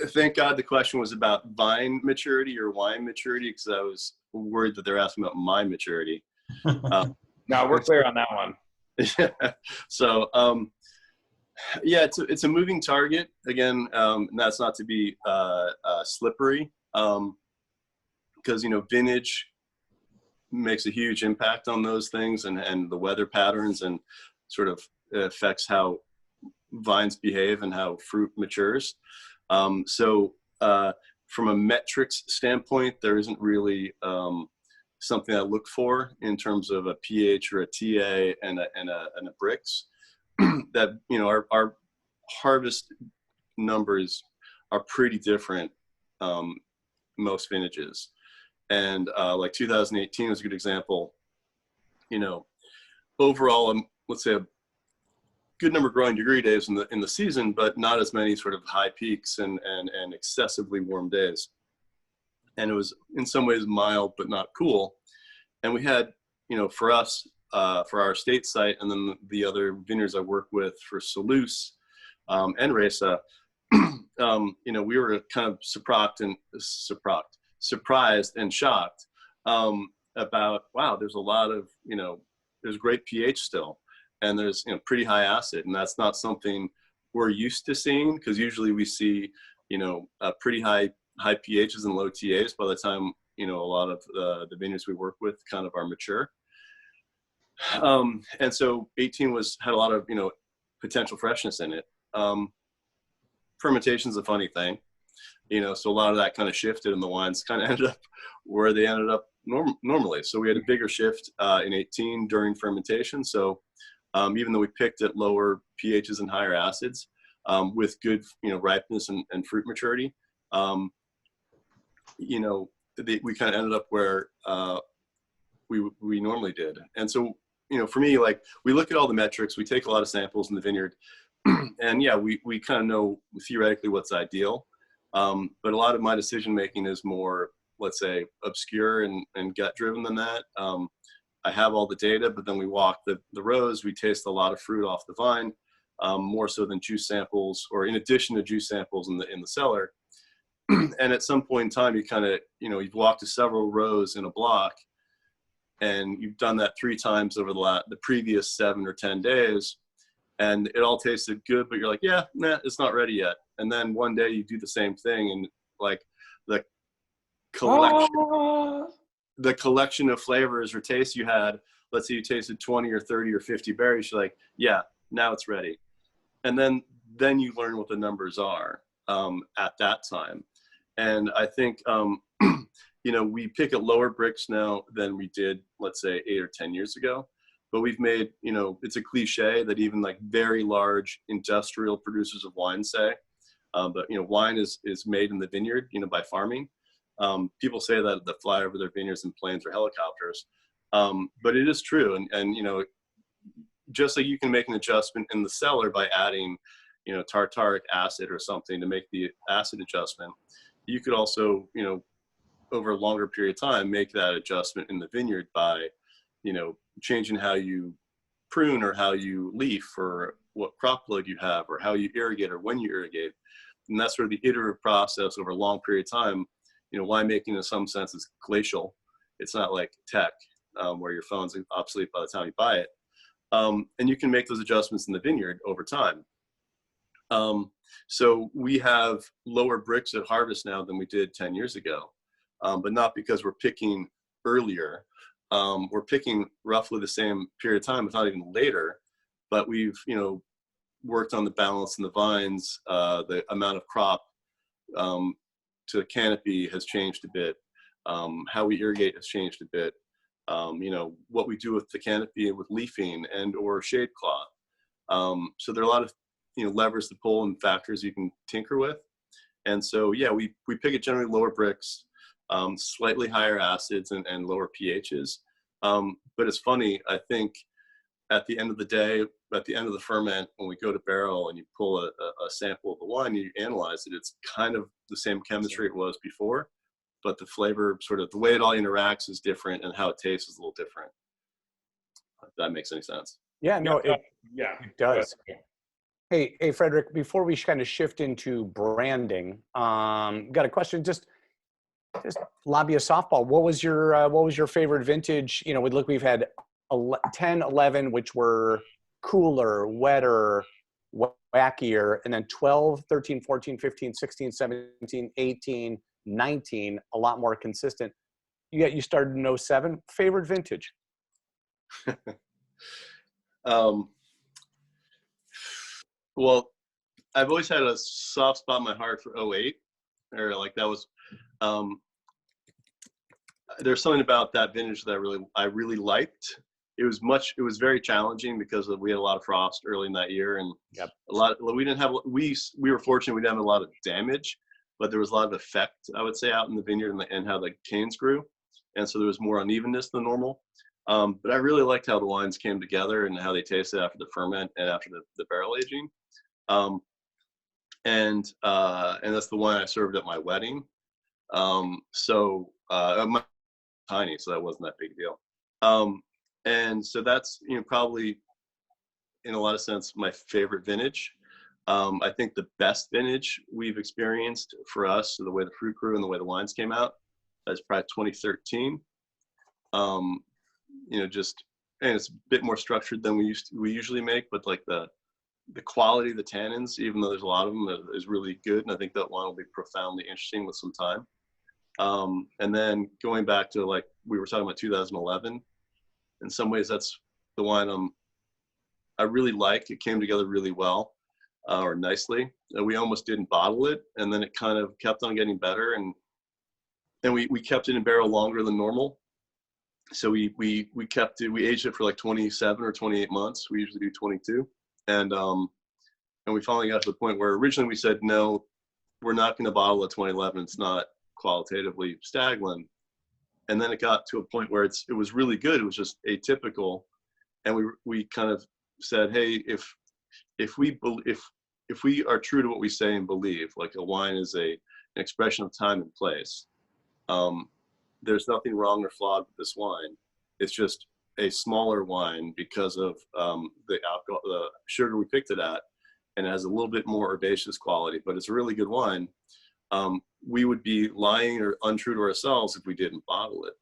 thank God the question was about vine maturity or wine maturity, because I was worried that they're asking about my maturity. No, we're clear on that one. Yeah. So, yeah, it's a moving target again, and that's not to be slippery, because you know, vintage makes a huge impact on those things, and the weather patterns, and sort of affects how vines behave and how fruit matures. So from a metrics standpoint, there isn't really something I look for in terms of a pH or a TA and a bricks. That, you know, our harvest numbers are pretty different most vintages, and like 2018 is a good example. you know, overall, let's say a good number of growing degree days in the season, but not as many sort of high peaks and excessively warm days. And it was in some ways mild, but not cool. And we had, you know, for us, for our estate site, and then the other vineyards I work with for Salus and Resa, you know, we were kind of surprised and shocked about, wow, there's a lot of, you know, there's great pH still, and there's, you know, pretty high acid, and that's not something we're used to seeing, because usually we see, you know, pretty high pHs and low TAs by the time, you know, a lot of the vineyards we work with kind of are mature. And so 18 had a lot of, you know, potential freshness in it. Fermentation is a funny thing, you know, so a lot of that kind of shifted, and the wines kind of ended up where they ended up normally. So we had a bigger shift in 18 during fermentation. So even though we picked at lower pHs and higher acids with good, you know, ripeness and fruit maturity, you know, we kind of ended up where we normally did. And so, you know, for me, like, we look at all the metrics, we take a lot of samples in the vineyard, and yeah, we kind of know theoretically what's ideal. But a lot of my decision making is more, let's say, obscure and gut driven than that. I have all the data, but then we walk the rows, we taste a lot of fruit off the vine, more so than juice samples, or in addition to juice samples in the cellar. And at some point in time, you kind of, you know, you've walked to several rows in a block, and you've done that 3 times over the previous 7 or 10 days, and it all tasted good, but you're like, yeah, nah, it's not ready yet. And then one day you do the same thing, and like the collection of flavors or tastes you had, let's say you tasted 20 or 30 or 50 berries, you're like, yeah, now it's ready. And then you learn what the numbers are at that time. And I think, you know, we pick at lower bricks now than we did, let's say, 8 or 10 years ago. But we've made, you know, it's a cliche that even like very large industrial producers of wine say, but, you know, wine is made in the vineyard, you know, by farming. People say that they fly over their vineyards in planes or helicopters. But it is true. And, you know, just like you can make an adjustment in the cellar by adding, you know, tartaric acid or something to make the acid adjustment, you could also, you know, over a longer period of time, make that adjustment in the vineyard by, you know, changing how you prune or how you leaf or what crop load you have or how you irrigate or when you irrigate. And that's sort of the iterative process over a long period of time. You know, winemaking in some sense is glacial. It's not like tech where your phone's obsolete by the time you buy it. And you can make those adjustments in the vineyard over time. So we have lower bricks at harvest now than we did 10 years ago, but not because we're picking earlier. We're picking roughly the same period of time, if not even later, but we've, you know, worked on the balance in the vines. The amount of crop to canopy has changed a bit. How we irrigate has changed a bit. You know, what we do with the canopy with leafing and or shade cloth. So there are a lot of, you know, levers to pull and factors you can tinker with. And so, yeah, we pick at generally lower bricks, slightly higher acids and lower pHs. But it's funny, I think at the end of the day, at the end of the ferment, when we go to barrel and you pull a sample of the wine, you analyze it, it's kind of the same chemistry it was before, but the flavor, sort of the way it all interacts is different, and how it tastes is a little different. If that makes any sense. Yeah, no, it does. Yeah. Hey, Fredrik, before we kind of shift into branding, got a question, just lobby a softball. What was your favorite vintage? You know, we've had 10, 11, which were cooler, wetter, wackier, and then 12, 13, 14, 15, 16, 17, 18, 19, a lot more consistent. You started in 07. Favorite vintage? Well, I've always had a soft spot in my heart for 08, or like that was, there's something about that vintage that I really liked. It was very challenging because we had a lot of frost early in that year, and we were fortunate we didn't have a lot of damage, but there was a lot of effect, I would say, out in the vineyard and how the canes grew. And so there was more unevenness than normal. But I really liked how the wines came together and how they tasted after the ferment and after the barrel aging. And that's the wine I served at my wedding. My tiny, so that wasn't that big a deal. And so that's, probably in a lot of sense, my favorite vintage. I think the best vintage we've experienced for us, so the way the fruit grew and the way the wines came out, is probably 2013. And it's a bit more structured than we usually make, but like the quality of the tannins, even though there's a lot of them, is really good. And I think that wine will be profoundly interesting with some time. And then going back to, like we were talking about, 2011, in some ways that's the wine I really like. It came together really well, or nicely. We almost didn't bottle it, and then it kind of kept on getting better, and we kept it in barrel longer than normal. So we aged it for like 27 or 28 months. We usually do 22. And we finally got to the point where originally we said, no, we're not going to bottle at 2011. It's not qualitatively Staglin. And then it got to a point where it was really good. It was just atypical. And we kind of said, hey, if we are true to what we say and believe, like a wine is an expression of time and place, there's nothing wrong or flawed with this wine. It's just a smaller wine because of the alcohol, the sugar we picked it at, and it has a little bit more herbaceous quality, but it's a really good wine. We would be lying or untrue to ourselves if we didn't bottle it.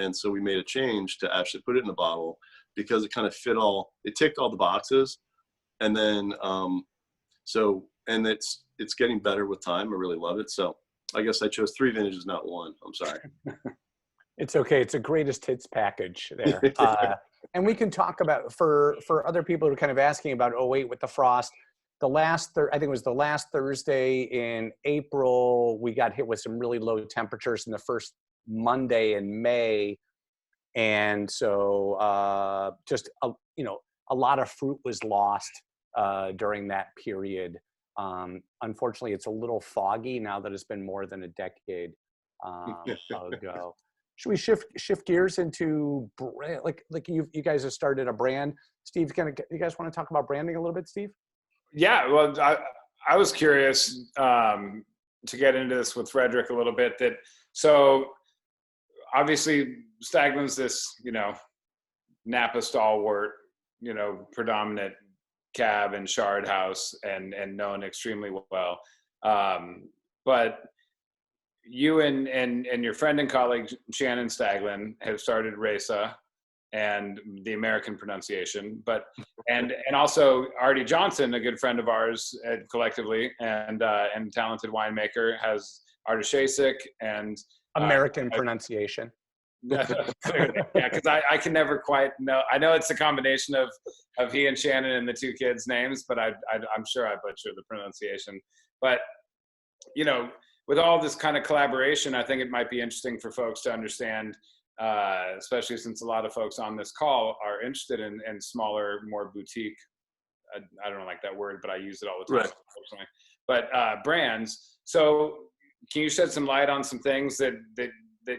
And so we made a change to actually put it in a bottle, because it kind of it ticked all the boxes. And then, and it's getting better with time. I really love it. So I guess I chose 3 vintages, not 1. I'm sorry. It's okay. It's a greatest hits package there. And we can talk about, for other people who are kind of asking about 08 with the frost, I think it was the last Thursday in April, we got hit with some really low temperatures in the first Monday in May. And so just, a lot of fruit was lost during that period. Unfortunately, it's a little foggy now that it's been more than a decade ago. Should we shift gears into like you guys have started a brand? Steve, you guys want to talk about branding a little bit, Steve? Yeah, well, I was curious to get into this with Fredrik a little bit. So obviously Staglin's this, Napa stalwart, predominant cab and shard house, and known extremely well. But you and your friend and colleague Shannon Staglin have started Resa, and the American pronunciation, and also Artie Johnson, a good friend of ours collectively, and talented winemaker, has Artishasik and American pronunciation. Yeah, because I can never quite know. I know it's a combination of he and Shannon and the 2 kids' names, but I'm sure I butcher the pronunciation. But with all this kind of collaboration, I think it might be interesting for folks to understand, especially since a lot of folks on this call are interested in smaller, more boutique. I don't like that word, but I use it all the time. Right. Unfortunately. But brands. So, can you shed some light on some things that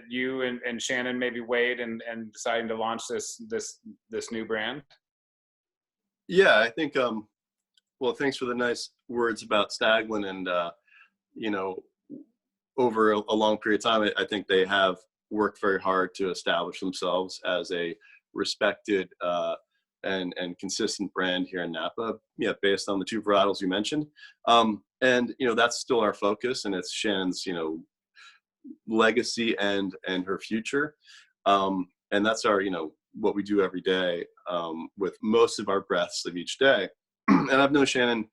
you and Shannon maybe weighed and deciding to launch this new brand? Yeah, I think, well, thanks for the nice words about Staglin, and, over a long period of time, I think they have worked very hard to establish themselves as a respected and consistent brand here in Napa, based on the 2 varietals you mentioned. And, that's still our focus, and it's Shannon's, legacy and her future. And that's our, what we do every day, with most of our breaths of each day. And I've known Shannon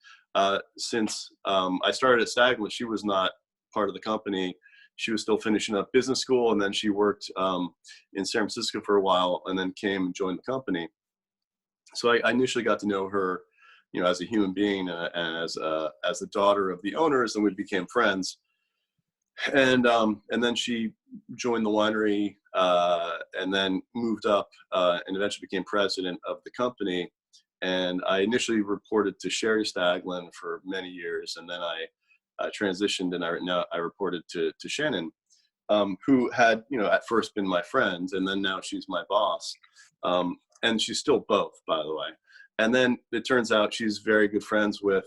since I started at Staglin. She was not part of the company. She was still finishing up business school, and then she worked in San Francisco for a while, and then came and joined the company. So I initially got to know her, as a human being, and as the daughter of the owners, and we became friends. And then she joined the winery, and then moved up, and eventually became president of the company. And I initially reported to Sherry Staglin for many years, and then I transitioned, and I reported to Shannon. who had, at first been my friend, and then now she's my boss. And she's still both, by the way. And then it turns out she's very good friends with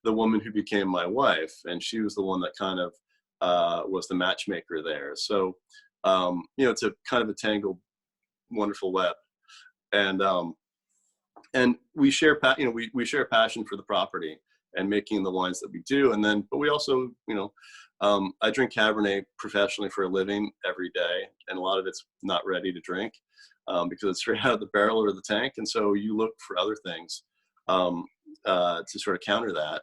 the woman who became my wife, and she was the one that kind of was the matchmaker there. So, it's a kind of a tangled, wonderful web. And we share, we share passion for the property and making the wines that we do. But we also, I drink Cabernet professionally for a living every day, and a lot of it's not ready to drink because it's straight out of the barrel or the tank. And so you look for other things to sort of counter that.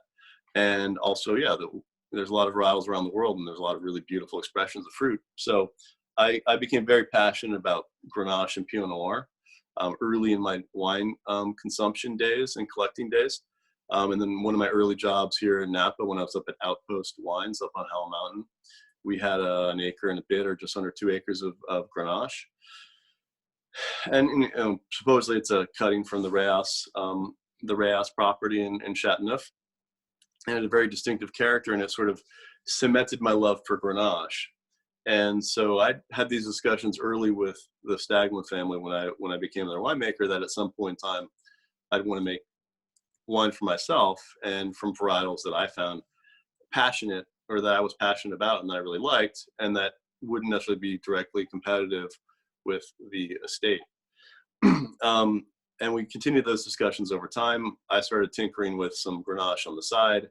And also, there's a lot of varietals around the world, and there's a lot of really beautiful expressions of fruit. So I became very passionate about Grenache and Pinot Noir early in my wine consumption days and collecting days. And then one of my early jobs here in Napa, when I was up at Outpost Wines up on Hell Mountain, we had an acre and a bit, or just under 2 acres of Grenache. And supposedly it's a cutting from the Reyes property in Chateauneuf. And it had a very distinctive character, and it sort of cemented my love for Grenache. And so I had these discussions early with the Staglin family when I became their winemaker, that at some point in time I'd want to make wine for myself, and from varietals that I found passionate, or that I was passionate about and that I really liked, and that wouldn't necessarily be directly competitive with the estate. And we continued those discussions over time. I started tinkering with some Grenache on the side,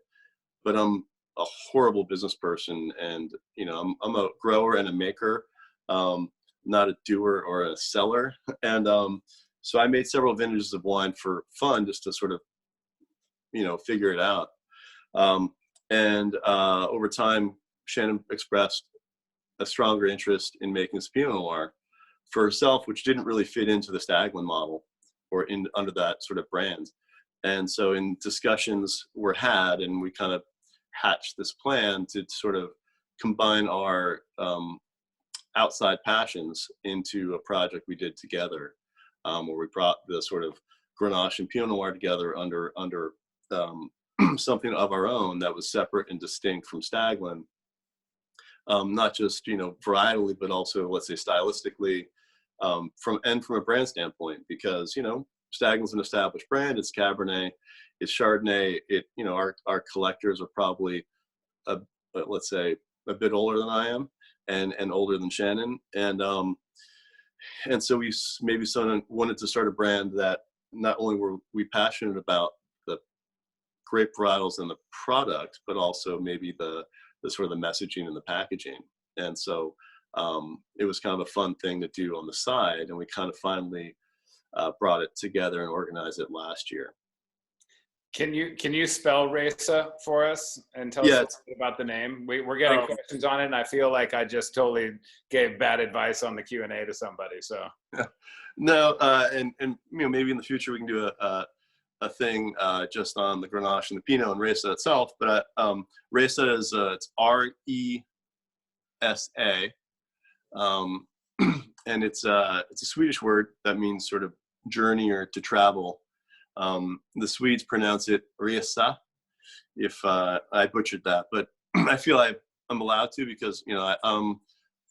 but I'm a horrible business person, and I'm a grower and a maker, not a doer or a seller. And so I made several vintages of wine for fun, just to sort of figure it out. Over time, Shannon expressed a stronger interest in making this Pinot Noir for herself, which didn't really fit into the Staglin model or under that sort of brand. And so in discussions were had, and we kind of hatched this plan to sort of combine our outside passions into a project we did together, where we brought the sort of Grenache and Pinot Noir together under something of our own that was separate and distinct from Staglin, not just varietally, but also, let's say, stylistically, from a brand standpoint, because Staglin's an established brand. It's Cabernet, it's Chardonnay. Our collectors are probably let's say a bit older than I am, and older than Shannon, and so we maybe wanted to start a brand that not only were we passionate about the grape varietals and the product, but also maybe the sort of the messaging and the packaging. And so it was kind of a fun thing to do on the side, and we kind of finally brought it together and organized it last year. Can you spell Reyes for us and tell us a little bit about the name? We're getting questions on it, and I feel like I just totally gave bad advice on the Q&A to somebody. So no, and maybe in the future we can do a thing just on the Grenache and the Pinot and Reyes itself. But Reyes is it's R-E-S-A, and it's a Swedish word that means sort of journey or to travel. The Swedes pronounce it Resa, if I butchered that, but I feel I'm allowed to, because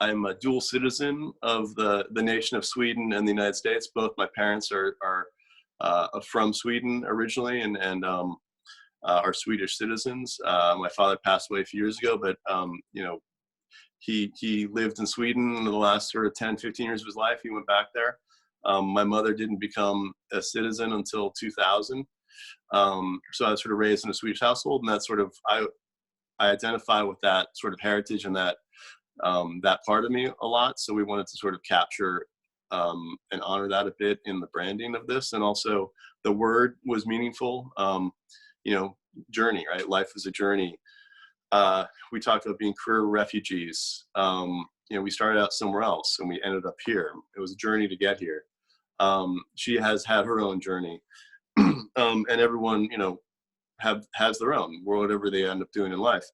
I'm a dual citizen of the nation of Sweden and the United States. Both my parents are from Sweden originally, and are Swedish citizens. My father passed away a few years ago, but he lived in Sweden in the last sort of 10-15 years of his life. He went back there. My mother didn't become a citizen until 2000. So I was sort of raised in a Swedish household, and that's sort of, I identify with that sort of heritage and that part of me a lot. So we wanted to sort of capture and honor that a bit in the branding of this. And also the word was meaningful. Journey, right? Life is a journey. We talked about being career refugees. We started out somewhere else and we ended up here. It was a journey to get here. She has had her own journey, and everyone, has their own, whatever they end up doing in life.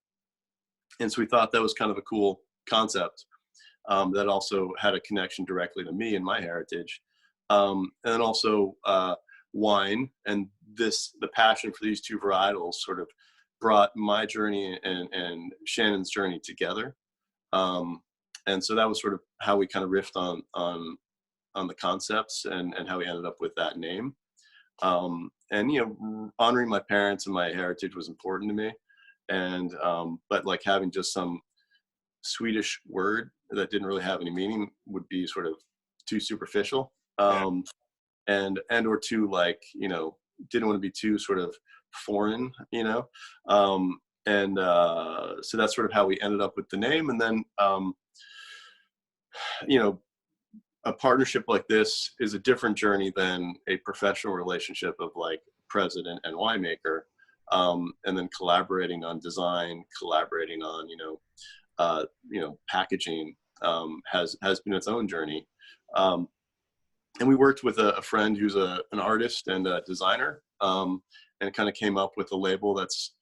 And so we thought that was kind of a cool concept, that also had a connection directly to me and my heritage. And then also wine, and the passion for these two varietals sort of brought my journey and Shannon's journey together. And so that was sort of how we kind of riffed on the concepts and how we ended up with that name. And, you know, honoring my parents and my heritage was important to me. And, but like having just some Swedish word that didn't really have any meaning would be sort of too superficial. And or too, like, you know, didn't want to be too sort of foreign, you know? So that's sort of how we ended up with the name. And then, you know, a partnership like this is a different journey than a professional relationship of like president and winemaker, and then collaborating on design, collaborating on, you know, packaging, has been its own journey. And we worked with a friend who's an artist and a designer, and kind of came up with a label that's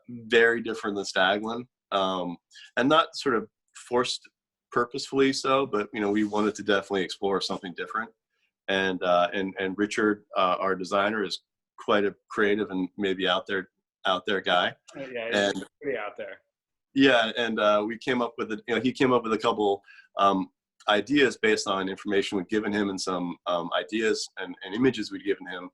very different than Staglin, and not sort of forced purposefully so, but, you know, we wanted to definitely explore something different. And Richard, our designer, is quite a creative and maybe out there guy. Yeah, he's pretty out there. Yeah, and we came up with he came up with a couple ideas based on information we'd given him and some ideas and images we'd given him,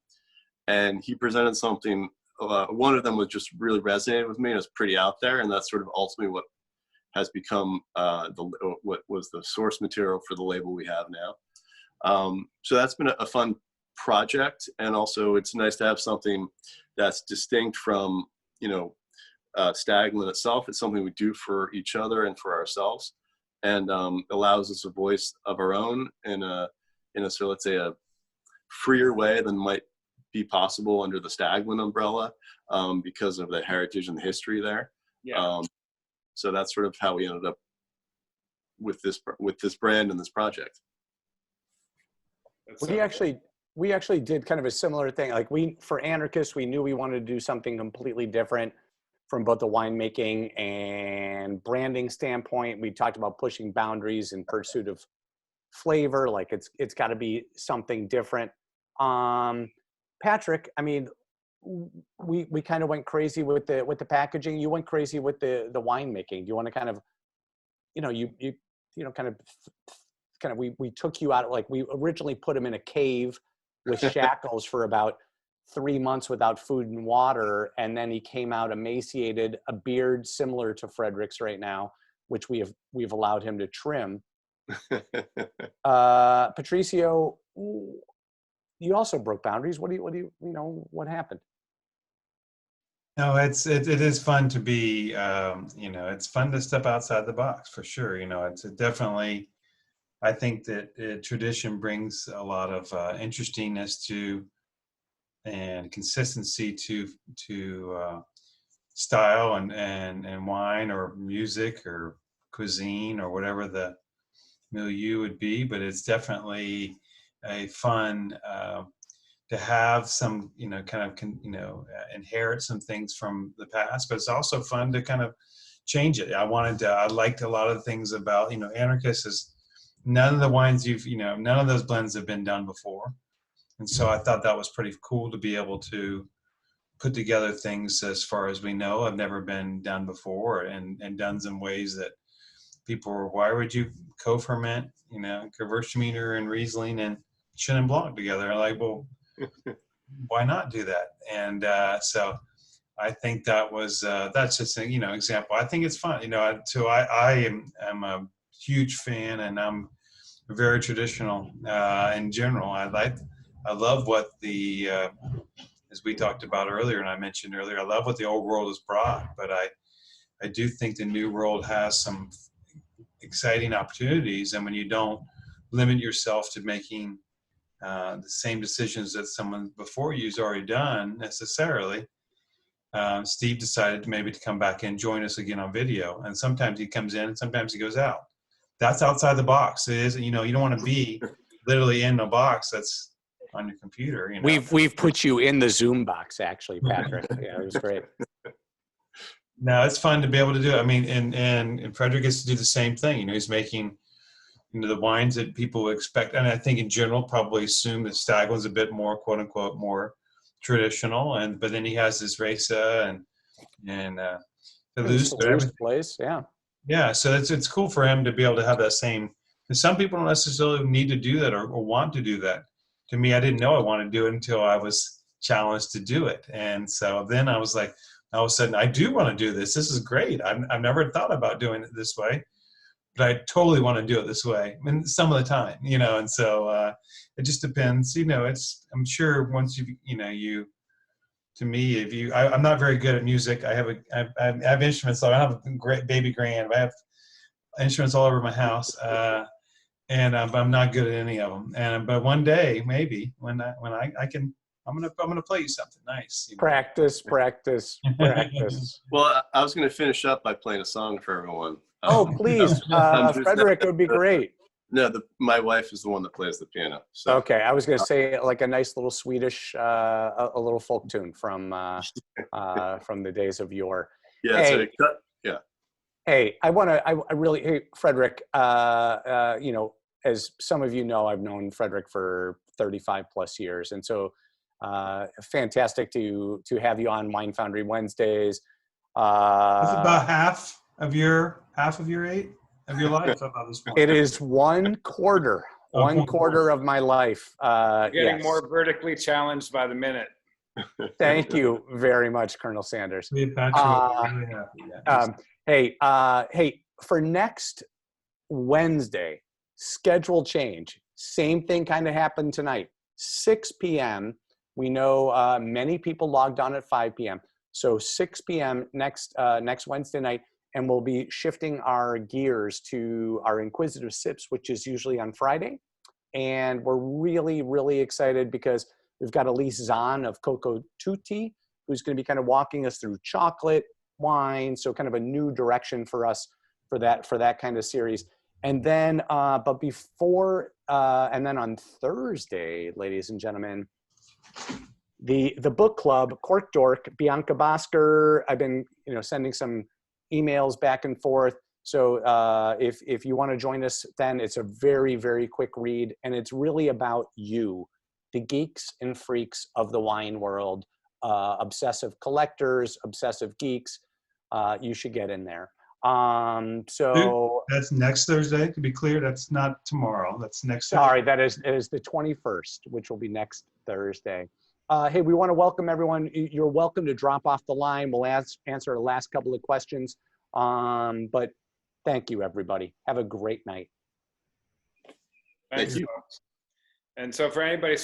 and he presented something. One of them was just really resonated with me, and it was pretty out there, and that's sort of ultimately what has become what was the source material for the label we have now. So that's been a fun project, and also it's nice to have something that's distinct from, you know, Staglin itself. It's something we do for each other and for ourselves, and allows us a voice of our own in a so let's say a freer way than might be possible under the Staglin umbrella, because of the heritage and the history there. Yeah. So that's sort of how we ended up with this brand and this project. We actually did kind of a similar thing. Like for Anarchist, we knew we wanted to do something completely different from both the winemaking and branding standpoint. We talked about pushing boundaries in pursuit of flavor. Like it's got to be something different. Patrick, I mean, we kind of went crazy with the packaging. You went crazy with the winemaking. Do you want to kind of, you know, kind of we took you out, like we originally put him in a cave with shackles for about 3 months without food and water, and then he came out emaciated, a beard similar to Fredrik's right now, which we've allowed him to trim. Patricio, you also broke boundaries. What happened? No, it is fun to be, you know, it's fun to step outside the box for sure. You know, it's definitely, I think that tradition brings a lot of interestingness to and consistency to style and wine or music or cuisine or whatever the milieu would be. But it's definitely a fun to have some, you know, kind of, inherit some things from the past, but it's also fun to kind of change it. I liked a lot of things about, you know, Anarchist is none of the wines none of those blends have been done before. And so I thought that was pretty cool to be able to put together things, as far as we know, have never been done before, and done in ways that people were, why would you co-ferment, you know, Gewürztraminer and Riesling and Chenin Blanc together? I'm like, well, why not do that? And so I think that was that's just a, you know, example. I think it's fun, you know. So I am a huge fan, and I'm very traditional in general. I love what the as we talked about earlier, and I mentioned earlier, I love what the old world has brought, but I do think the new world has some exciting opportunities, and when you don't limit yourself to making the same decisions that someone before you's already done necessarily. Steve decided maybe to come back and join us again on video, and sometimes he comes in and sometimes he goes out. That's outside the box. It is, you know, you don't want to be literally in a box that's on your computer. You know? We've put you in the Zoom box, actually, Patrick. Yeah, it was great. No, it's fun to be able to do it. I mean, and Fredrik gets to do the same thing. You know, he's making, you know, the wines that people expect, and I think in general probably assume that Staglin's a bit more, quote unquote, more traditional, but then he has this Rasa and the loose place, yeah. Yeah, so it's cool for him to be able to have that same. And some people don't necessarily need to do that or want to do that. To me, I didn't know I wanted to do it until I was challenged to do it, and so then I was like, all of a sudden, I do want to do this. This is great. I've never thought about doing it this way, but I totally want to do it this way. And some of the time, and so it just depends. I'm sure once to me, I'm not very good at music. I have instruments. So I have a great baby grand. I have instruments all over my house, and I'm not good at any of them. But one day, maybe when I can, I'm gonna play you something nice. Practice. Well, I was going to finish up by playing a song for everyone. Oh, please, Fredrik, it would be great. No, my wife is the one that plays the piano. So. Okay, I was going to say like a nice little Swedish, a little folk tune from the days of yore. Yeah. Hey, yeah. Hey, I really, hey, Fredrik, as some of you know, I've known Fredrik for 35 plus years. And so fantastic to have you on Wine Foundry Wednesdays. It's about half of your life. It is one quarter of my life. Getting more vertically challenged by the minute. Thank you very much, Colonel Sanders. Really happy. Yeah. Hey, for next Wednesday, schedule change. Same thing kind of happened tonight. 6 p.m. We know many people logged on at 5 p.m. So 6 p.m. next Wednesday night, and we'll be shifting our gears to our Inquisitive Sips, which is usually on Friday. And we're really, really excited because we've got Elise Zahn of Coco Tutti, who's going to be kind of walking us through chocolate, wine, so kind of a new direction for us for that kind of series. And then, but before, and then on Thursday, ladies and gentlemen, the book club, Cork Dork, Bianca Bosker, I've been sending some emails back and forth. So if you want to join us, then it's a very, very quick read, and it's really about you, the geeks and freaks of the wine world, obsessive collectors, obsessive geeks. You should get in there. So that's next Thursday, to be clear. That's not tomorrow. That's next Sorry, Thursday. it is the 21st, which will be next Thursday. Hey, we want to welcome everyone. You're welcome to drop off the line. We'll answer the last couple of questions. But thank you, everybody. Have a great night. Thanks. And so for anybody